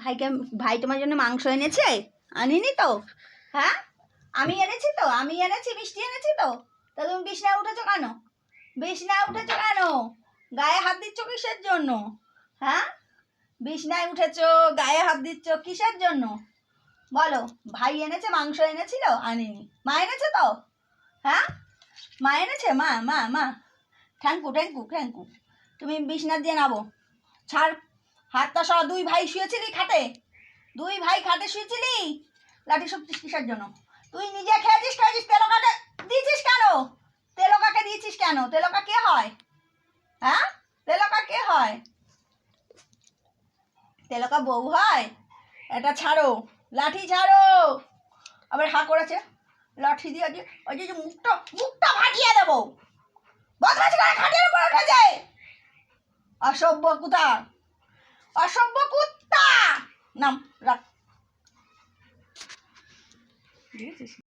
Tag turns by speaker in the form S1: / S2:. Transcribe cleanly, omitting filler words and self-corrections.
S1: ভাইকে ভাই তোমার জন্য মাংস এনেছে? আনিনি তো? হ্যাঁ, আমি এনেছি তো, আমি এনেছি, মিষ্টি এনেছি তো। তা তুমি বিছনায় উঠেছো কেন? বিছনায় উঠেছো কেন? গায়ে হাত দিচ্ছ কিসের জন্য? হ্যাঁ, বিছনায় উঠেছো, গায়ে হাত দিচ্ছ কিসের জন্য বলো? ভাই এনেছে, মাংস এনেছিল? আনিনি। মা এনেছে তো? হ্যাঁ, মা এনেছে। মা মা মা থ্যাংকু থ্যাংকু থ্যাংকু। তুমি বিছনা দিয়ে নাবো, ছাড় হাতটা সহ। দুই ভাই শুয়েছিলি খাটে, দুই ভাই খাটে শুয়েছিলি। লাঠি সবছিস কিসের জন্য? তুই নিজে খেয়েছিস, খেয়েছিস, তেলকাকে দিয়েছিস কেন? তেলকাকে দিয়েছিস কেন? তেলকা কে হয়? হ্যাঁ, তেলকা কে হয়? তেলকা বউ হয়? এটা ছাড়ো, লাঠি ছাড়ো। আবার হা করেছে, লাঠি দিয়ে ওই যে মুখটা মুখটা ফাটিয়ে দেবো। বদমাশ করে খাটের উপর উঠে যায়, অসভ্য কুত্তা, অসভ্য কুত্তা। নাম রাখ।